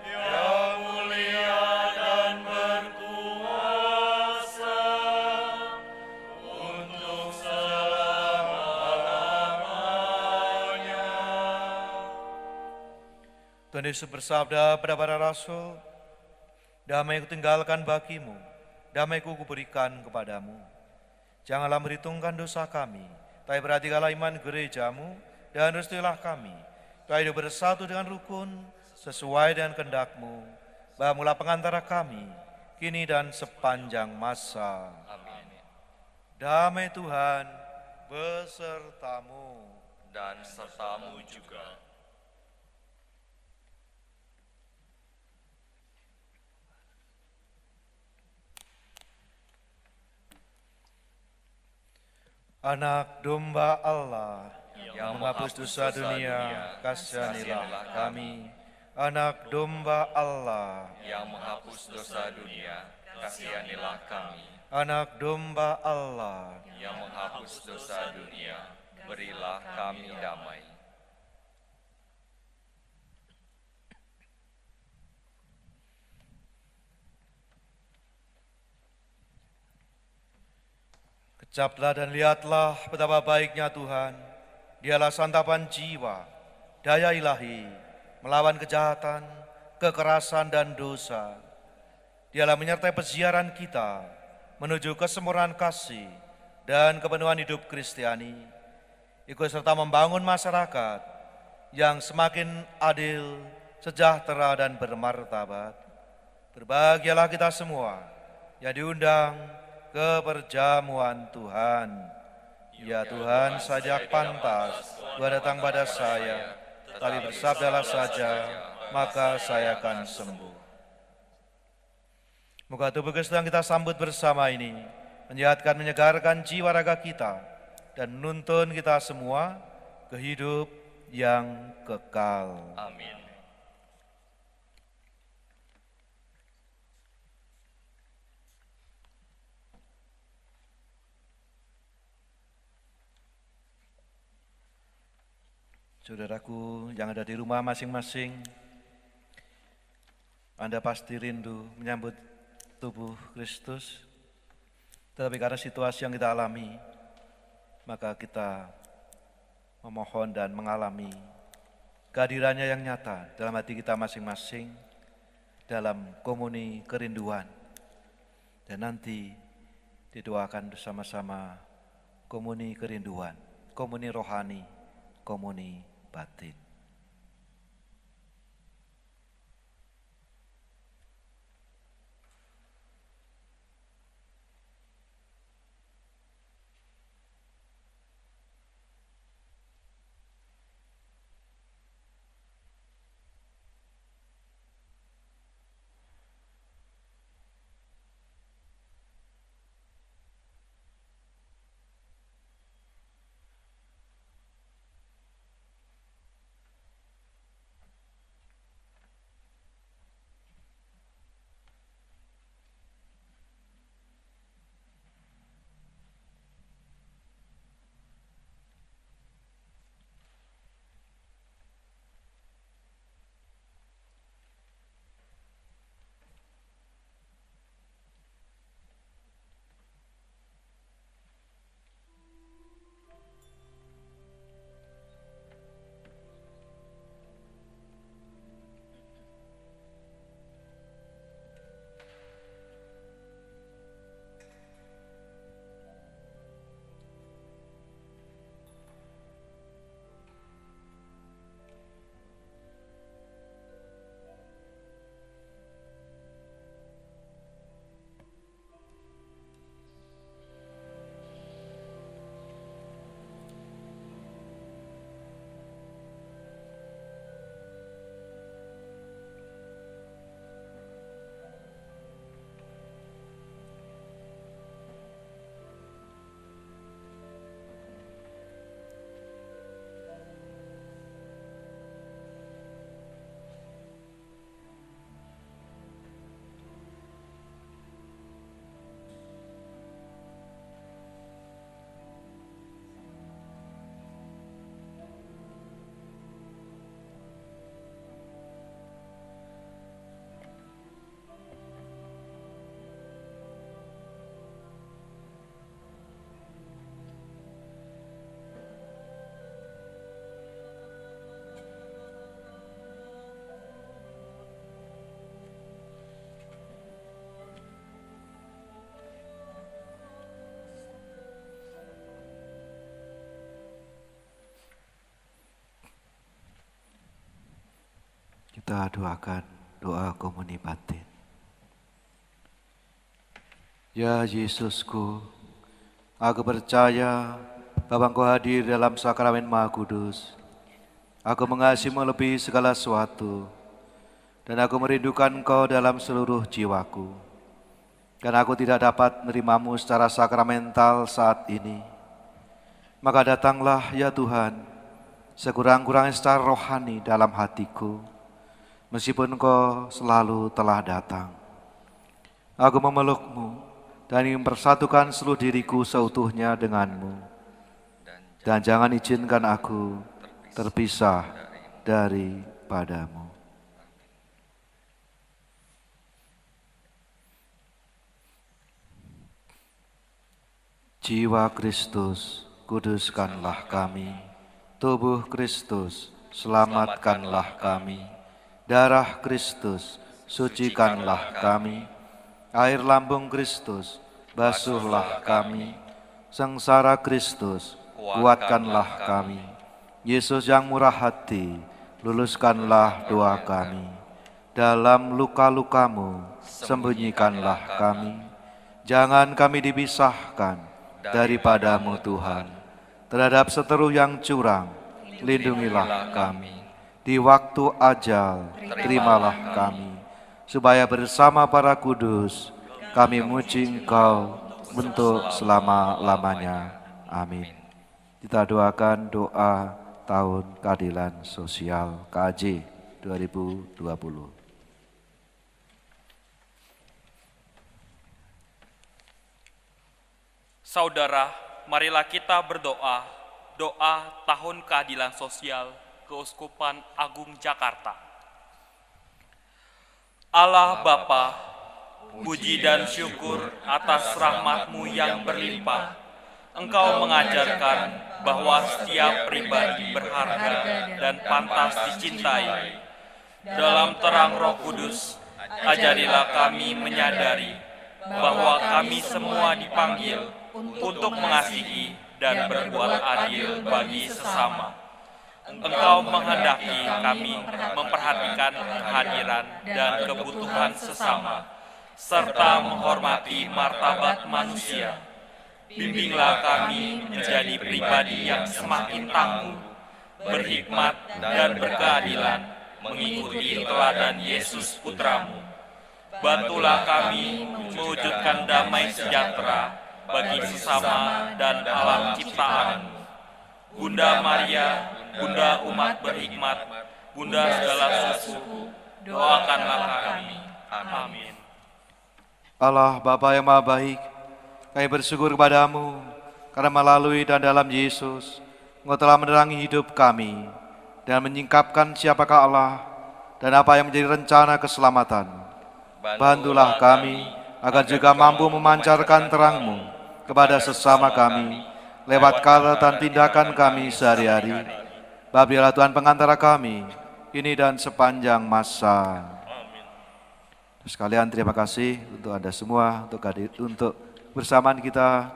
yang mulia dan berkuasa untuk selama-lamanya. Tuhan Yesus bersabda pada para rasul, damai kutinggalkan bagimu, damai kuberikan kepadamu. Janganlah merhitungkan dosa kami, tapi perhatikanlah iman gerejamu, dan restuilah kami, supaya hidup bersatu dengan rukun, sesuai dengan kehendak-Mu. Bangunlah pengantara kami, kini dan sepanjang masa. Amin. Damai Tuhan besertamu. Dan sertamu juga. Anak domba Allah Yang menghapus dosa dunia, kasihanilah kami. Anak domba Allah, Yang menghapus dosa dunia, kasihanilah kami. anak domba Allah, Yang menghapus dosa dunia, berilah kami damai. kecaplah dan lihatlah betapa baiknya Tuhan. Dialah santapan jiwa, daya ilahi, melawan kejahatan, kekerasan dan dosa. Dialah menyertai peziaran kita menuju kesempurnaan kasih dan kepenuhan hidup Kristiani. Ikut serta membangun masyarakat yang semakin adil, sejahtera dan bermartabat. Berbahagialah kita semua yang diundang ke perjamuan Tuhan. Ya Tuhan, sajak pantas Tuhan datang pada saya, tetapi bersabdalah saja, maka saya akan sembuh. Moga tubuh Kristus yang kita sambut bersama ini menyehatkan, menyegarkan jiwa raga kita dan menuntun kita semua ke hidup yang kekal. Amin. Saudaraku yang ada di rumah masing-masing, Anda pasti rindu menyambut tubuh Kristus, tetapi karena situasi yang kita alami, maka kita memohon dan mengalami kehadirannya yang nyata dalam hati kita masing-masing, dalam komuni kerinduan, dan nanti didoakan bersama-sama komuni kerinduan, komuni rohani, komuni batin. Kita doakan doa komuni batin. Ya Yesusku, aku percaya bahwa Engkau hadir dalam sakramen Maha Kudus. Aku mengasihimu lebih segala sesuatu, dan aku merindukan Engkau dalam seluruh jiwaku. Karena aku tidak dapat menerimamu secara sakramental saat ini, maka datanglah ya Tuhan, sekurang-kurangnya secara rohani dalam hatiku, meskipun Engkau selalu telah datang. Aku memelukmu dan ingin mempersatukan seluruh diriku seutuhnya denganmu. Dan jangan izinkan aku terpisah daripadamu. Jiwa Kristus, kuduskanlah kami. Tubuh Kristus, selamatkanlah kami. Darah Kristus, sucikanlah kami. Air lambung Kristus, basuhlah kami. Sengsara Kristus, kuatkanlah kami. Yesus yang murah hati, luluskanlah doa kami. Dalam luka-lukamu, sembunyikanlah kami. Jangan kami dipisahkan daripadamu Tuhan. Terhadap seteru yang curang, lindungilah kami. Di waktu ajal, terimalah kami, supaya bersama para kudus kami memuji Engkau untuk selama-lamanya. Amin. Kita doakan doa Tahun Keadilan Sosial KAJ 2020. Saudara, marilah kita berdoa, doa Tahun Keadilan Sosial Keuskupan Agung Jakarta. Allah Bapa, puji dan syukur atas rahmat-Mu yang berlimpah. Engkau mengajarkan bahwa setiap pribadi berharga dan pantas dicintai. Dalam terang Roh Kudus, ajarilah kami menyadari bahwa kami semua dipanggil untuk mengasihi dan berbuat adil bagi sesama. Engkau menghendaki kami memperhatikan kehadiran dan kebutuhan sesama, serta menghormati martabat manusia. Bimbinglah kami menjadi pribadi yang semakin tangguh, berhikmat dan berkeadilan, mengikuti teladan Yesus Putra-Mu. Bantulah kami mewujudkan damai sejahtera bagi sesama dan alam ciptaan. Bunda Maria, Bunda umat berhikmat, Bunda segala suku, doakanlah kami. Amin. Allah Bapa yang Maha Baik, kami bersyukur kepada-Mu karena melalui dan dalam Yesus, Engkau telah menerangi hidup kami dan menyingkapkan siapakah Allah dan apa yang menjadi rencana keselamatan. Bantulah kami agar juga mampu memancarkan terang-Mu kepada sesama kami lewat kata dan tindakan kami sehari-hari. Babilah Tuhan pengantara kami ini dan sepanjang masa. Sekalian terima kasih untuk Anda semua untuk bersamaan kita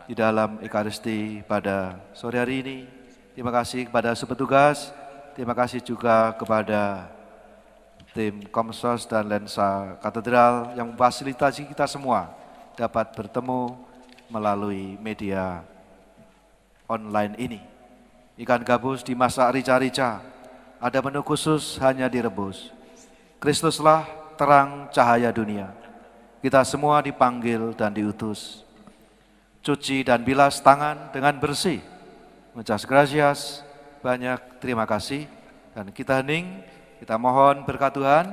di dalam Ekaristi pada sore hari ini. Terima kasih kepada sepetugas, terima kasih juga kepada tim Komsos dan Lensa Katedral yang memfasilitasi kita semua dapat bertemu melalui media online ini. Ikan gabus dimasak rica-rica, ada menu khusus hanya direbus. Kristuslah terang cahaya dunia. Kita semua dipanggil dan diutus. Cuci dan bilas tangan dengan bersih. Muchas gracias, banyak terima kasih. Dan kita hening, kita mohon berkat Tuhan.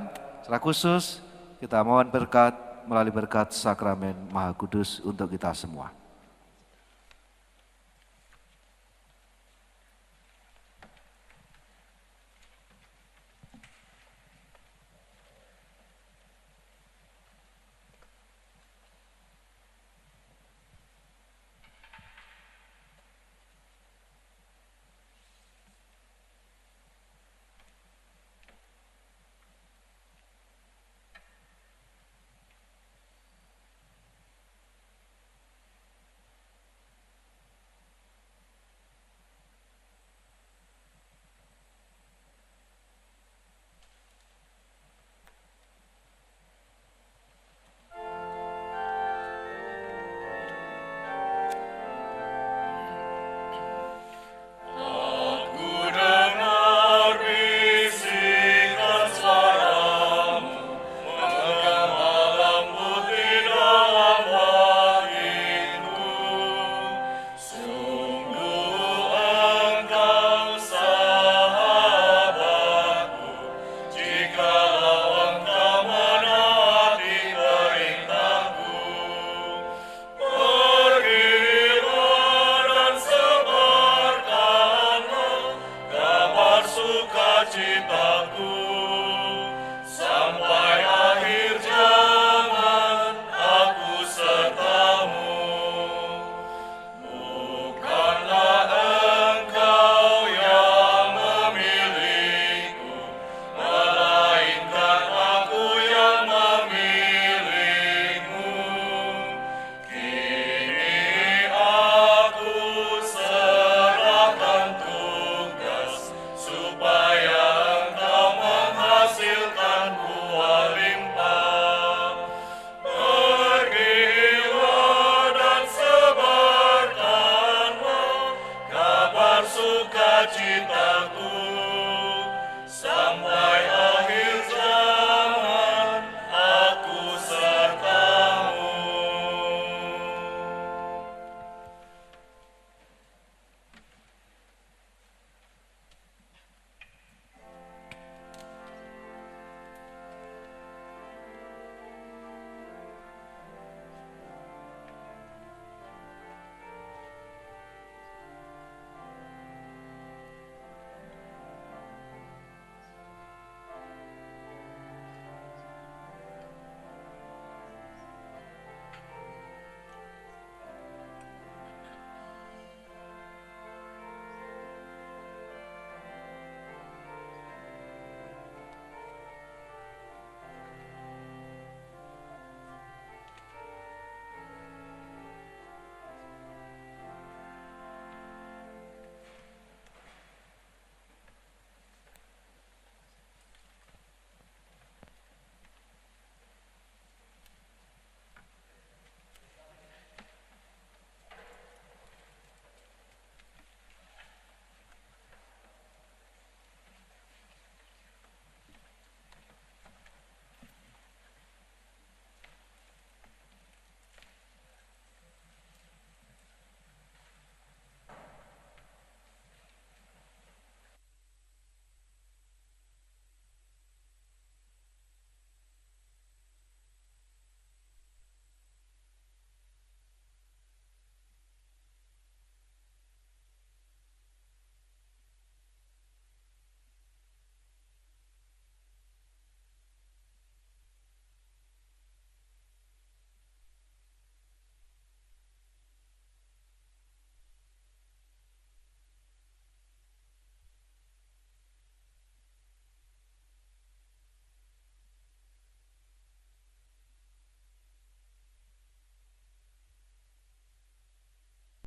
Secara khusus kita mohon berkat melalui berkat sakramen Maha Kudus untuk kita semua.